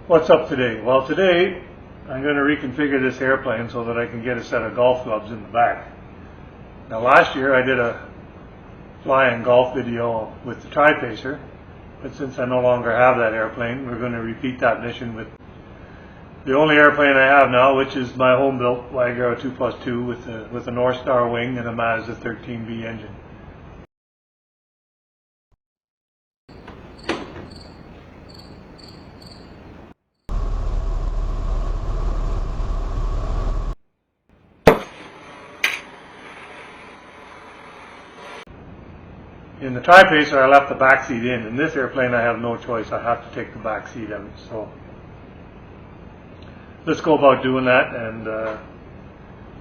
What's up today? Well, today I'm going to reconfigure this airplane so that I can get a set of golf clubs in the back. Now last year I did a flying golf video with the Tri-Pacer, but since I no longer have that airplane, we're going to repeat that mission with the only airplane I have now, which is my home-built Wag-Aero 2+2 with a North Star wing and a Mazda 13B engine. In the Tri-Pacer, I left the back seat in. In this airplane, I have no choice. I have to take the back seat out. So let's go about doing that and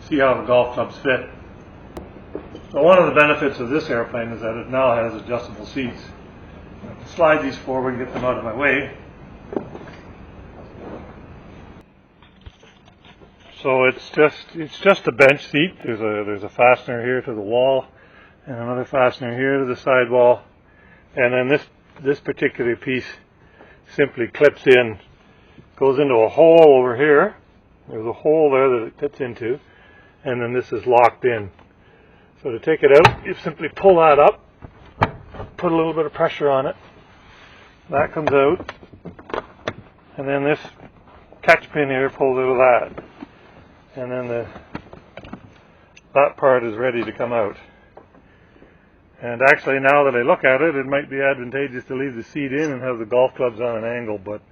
see how the golf clubs fit. So one of the benefits of this airplane is that it now has adjustable seats. I have to slide these forward and get them out of my way. So it's just a bench seat. There's a fastener here to the wall, and another fastener here to the sidewall, and then this particular piece simply clips in, goes into a hole over here. There's a hole there that it fits into, and then this is locked in. So to take it out, you simply pull that up, put a little bit of pressure on it, that comes out, and then this catch pin here pulls out of that, and then that part is ready to come out. And actually, now that I look at it, it might be advantageous to leave the seat in and have the golf clubs on an angle, but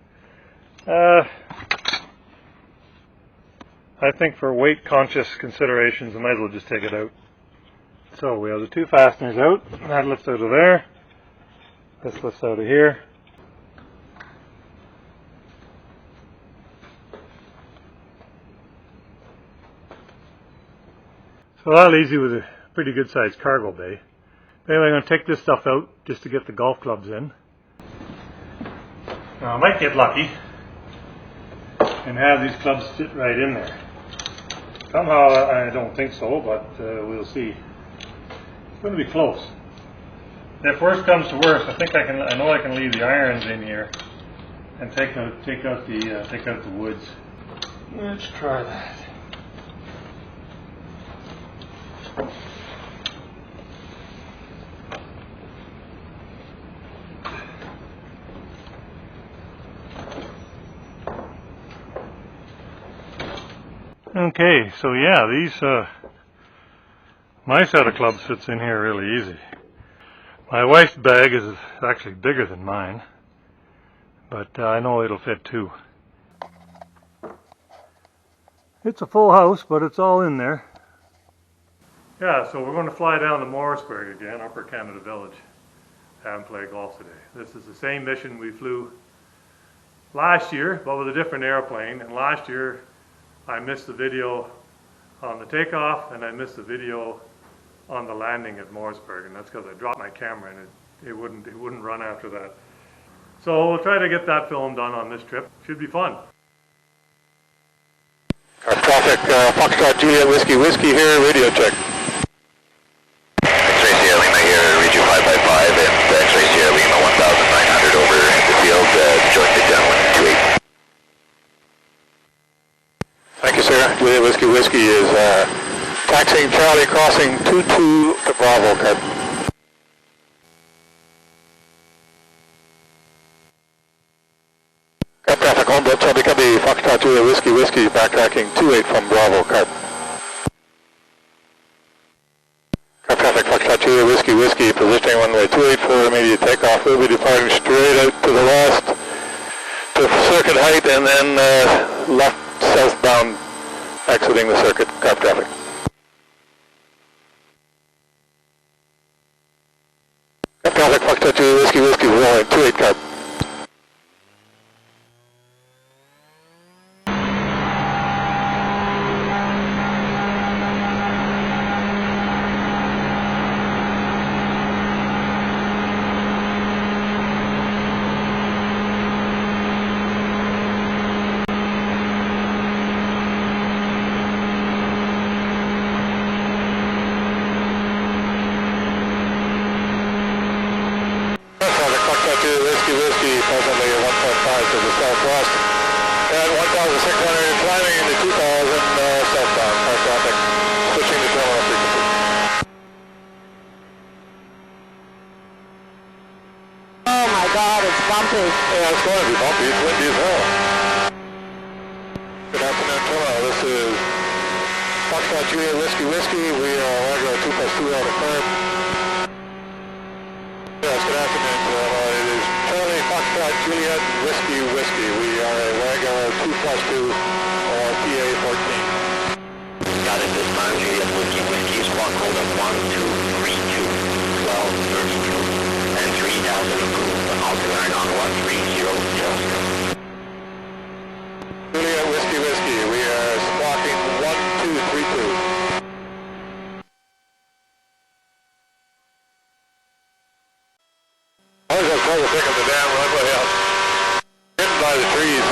I think for weight-conscious considerations, I might as well just take it out. So we have the two fasteners out. That lifts out of there. This lifts out of here. So that leaves you with a pretty good-sized cargo bay. Anyway, I'm going to take this stuff out just to get the golf clubs in. Now I might get lucky and have these clubs fit right in there. Somehow I don't think so, but we'll see. It's going to be close. If worst comes to worst, I know I can leave the irons in here and take out the woods. Let's try that. Okay, so yeah, my set of clubs fits in here really easy. My wife's bag is actually bigger than mine, but I know it'll fit too. It's a full house, but it's all in there. Yeah, so we're going to fly down to Morrisburg again, Upper Canada Village, and play golf today. This is the same mission we flew last year, but with a different airplane, and last year I missed the video on the takeoff and I missed the video on the landing at Morrisburg, and that's because I dropped my camera and it wouldn't run after that. So we'll try to get that film done on this trip. Should be fun. Traffic, Foxtrot Juliet Whiskey here, radio check. X-Ray Sierra Lima here, read you 555 and X-Ray Sierra Lima 1900 over the field, jointed down 128. Thank you, sir. Juliet Whiskey is taxiing Charlie, crossing 22 to Bravo, cut. Cut traffic, Homebrew, Chubby Cubby, Foxtrot Juliet Whiskey, backtracking 28 from Bravo, cut. Cut traffic, Foxtrot Juliet Whiskey, positioning runway 28 for immediate takeoff. We'll be departing straight out to the west to circuit height and then left southbound, exiting the circuit, cut traffic. Cut traffic, Foxtrot Juliet Whiskey, rolling 28 cut. Whiskey, presently at 1.5 to the southwest. At 1,600, climbing into 2,000 southbound, car traffic, switching to terminal frequency. Oh my God, it's bumpy. Yeah, it's going to be bumpy. It's windy as hell. Good afternoon, terminal. This is Foxtrot Juliet Whiskey Whiskey. We are Wag-Aero 2+2 out of curb. Yes, good afternoon, terminal. It is Charlie Foxtrot Juliet Whiskey Whiskey. We are a Wag-Aero 2+2 or PA 14. Got it this time, Juliet Whiskey Whiskey, squawk code of 1232, 1232, and 3,000 approved. I'll turn on 130. Juliet Whiskey Whiskey, we are squawking 1232. I always have trouble picking the damn runway up. Hidden by the trees.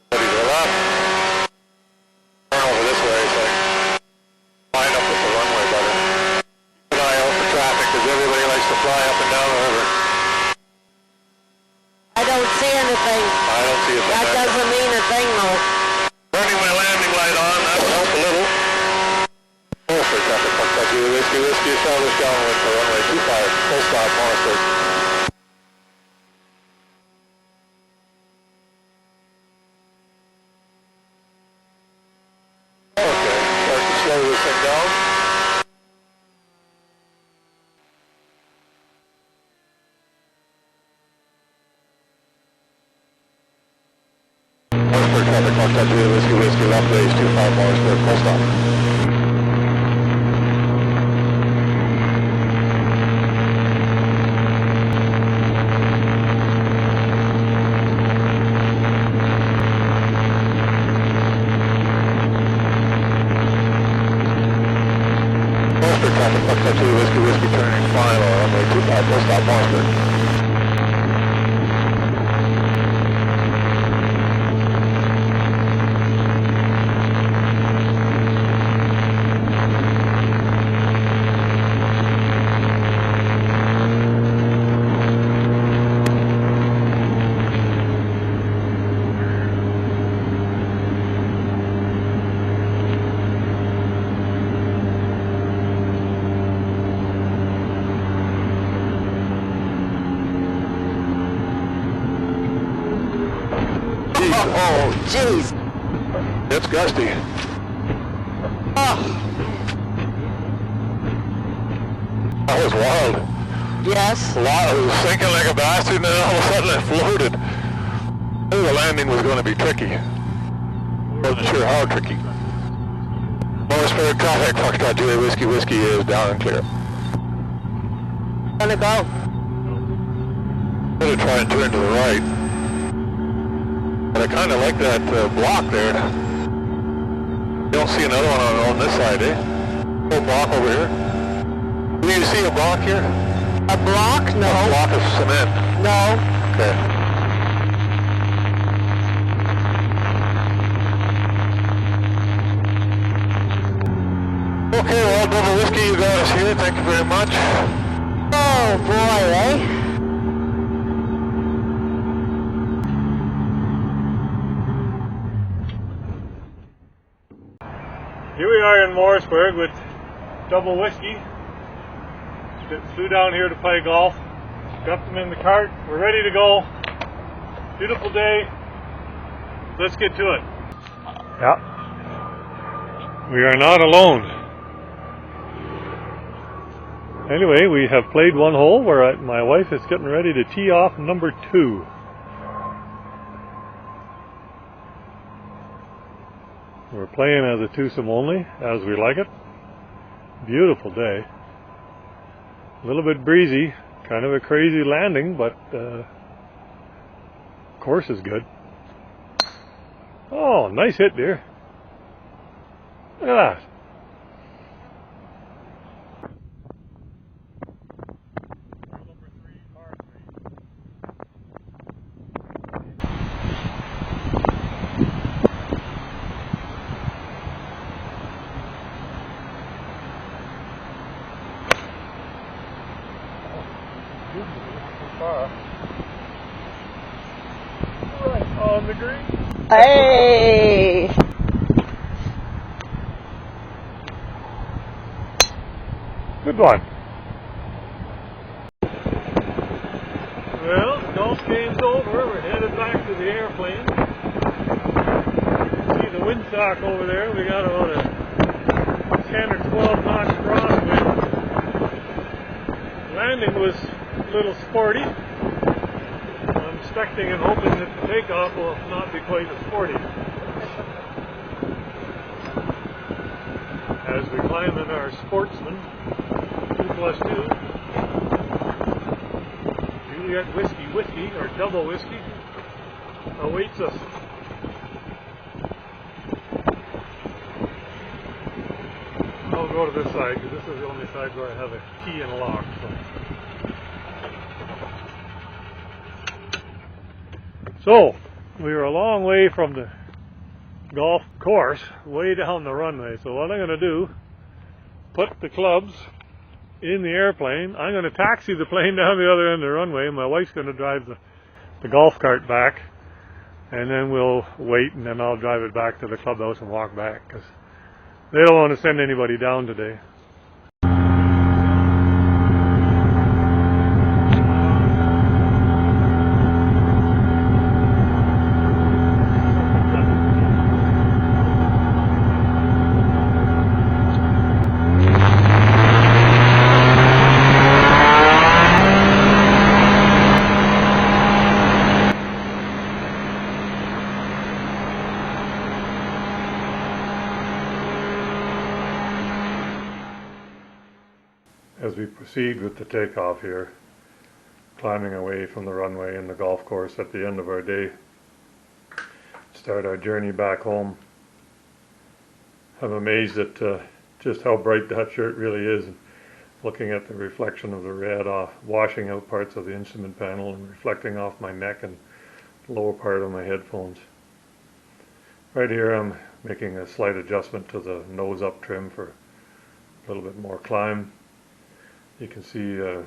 But he's left. Turn over this way, so I line up with the runway better. Keep an eye out for traffic, because everybody likes to fly up and down the river. I don't see anything. I don't see a thing. That doesn't mean a thing though. Turning my landing light on, that'll help a little. Morrisburg traffic, Foxtrot Juliet Whiskey Whiskey, established downwind for runway 25, full stop, Morrisburg. Okay, start to slow this thing down. Morrisburg traffic, Foxtrot Juliet Whiskey Whiskey, left base 25 Morrisburg, full stop. Morrisburg traffic, Foxtrot Juliet Whiskey Whiskey, turning final, runway 25, full stop, Morrisburg. Oh, jeez. It's gusty. Oh, That was wild. yes. It was sinking like a bastard, and then all of a sudden it floated. I knew the landing was going to be tricky. Wasn't sure how tricky. Morrisburg traffic, Foxtrot Juliet Whiskey Whiskey is down and clear. Gonna go. I'm going to try and turn to the right. But I kind of like that block there. You don't see another one on this side, eh? Little block over here. Do you see a block here? A block? No. A block of cement. No. Okay. Okay, well, Double Whiskey, you got us here. Thank you very much. Oh boy, eh? Here we are in Morrisburg with Double Whiskey. Flew down here to play golf. Got them in the cart. We're ready to go. Beautiful day. Let's get to it. Yeah. We are not alone. Anyway, we have played one hole where my wife is getting ready to tee off number 2. We're playing as a twosome only, as we like it. Beautiful day. A little bit breezy, kind of a crazy landing, but course is good. Oh, nice hit, dear. Look at that. Right on the green. Hey! Good one. Well, the golf game's over. We're headed back to the airplane. See the windsock over there. We got about a 10 or 12 knot crosswind. Landing was a little sporty. I'm expecting and hoping that the takeoff will not be quite as sporty. As we climb in our Sportsman 2+2 Juliet whiskey or double whiskey awaits us. I'll go to this side because this is the only side where I have a key and a lock. So we were a long way from the golf course, way down the runway. So what I'm going to do, put the clubs in the airplane. I'm going to taxi the plane down the other end of the runway, and my wife's going to drive the golf cart back, and then we'll wait, and then I'll drive it back to the clubhouse and walk back, because they don't want to send anybody down today. As we proceed with the takeoff here, climbing away from the runway and the golf course at the end of our day, start our journey back home. I'm amazed at just how bright that shirt really is, looking at the reflection of the red off, washing out parts of the instrument panel and reflecting off my neck and lower part of my headphones. Right here I'm making a slight adjustment to the nose up trim for a little bit more climb. You can see a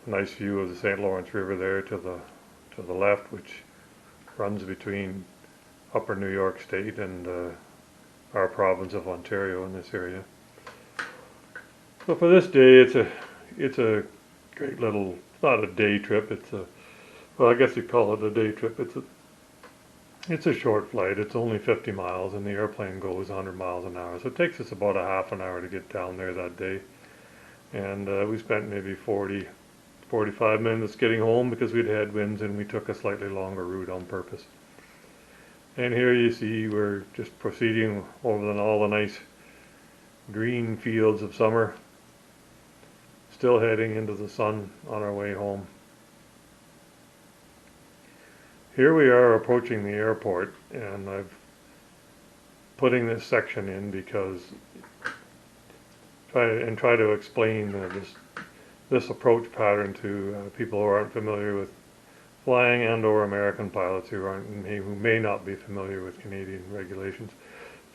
nice view of the St. Lawrence River there to the left, which runs between Upper New York State and our province of Ontario in this area. So for this day, it's a great little, it's not a day trip. Well, I guess you call it a day trip. It's a short flight. It's only 50 miles, and the airplane goes 100 miles an hour. So it takes us about a half an hour to get down there that day. And we spent maybe 45 minutes getting home because we'd had winds, and we took a slightly longer route on purpose. And here you see we're just proceeding over all the nice green fields of summer, still heading into the sun on our way home. Here we are approaching the airport, and I'm putting this section in because try to explain this approach pattern to people who aren't familiar with flying and or American pilots who may not be familiar with Canadian regulations.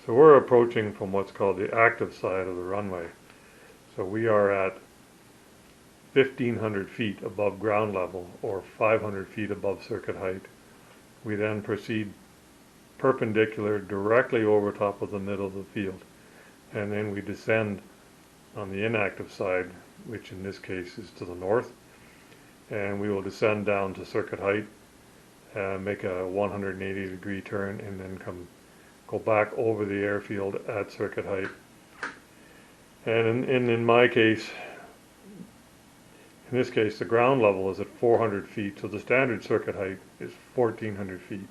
So we're approaching from what's called the active side of the runway. So we are at 1,500 feet above ground level, or 500 feet above circuit height. We then proceed perpendicular directly over top of the middle of the field, and then we descend on the inactive side, which in this case is to the north, and we will descend down to circuit height, make a 180-degree turn, and then go back over the airfield at circuit height. And in my case, in this case, the ground level is at 400 feet, so the standard circuit height is 1,400 feet.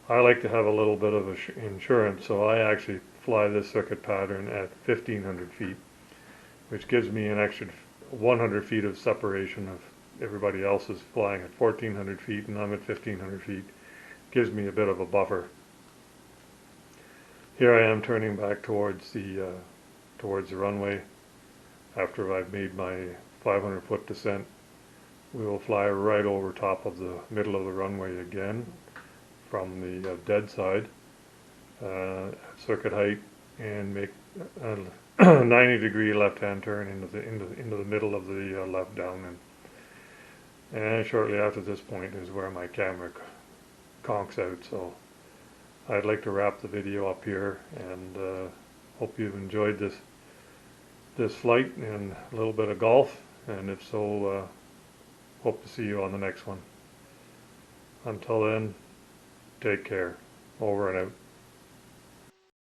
I like to have a little bit of insurance, so I actually fly this circuit pattern at 1,500 feet, which gives me an extra 100 feet of separation of everybody else is flying at 1,400 feet and I'm at 1,500 feet. Gives me a bit of a buffer. Here I am turning back towards the runway after I've made my 500-foot descent. We will fly right over top of the middle of the runway again from the dead side, circuit height, and make a 90-degree left-hand turn into the middle of the left down. And shortly after this point is where my camera conks out. So I'd like to wrap the video up here, and hope you've enjoyed this flight and a little bit of golf, and if so, hope to see you on the next one. Until then, take care. Over and out.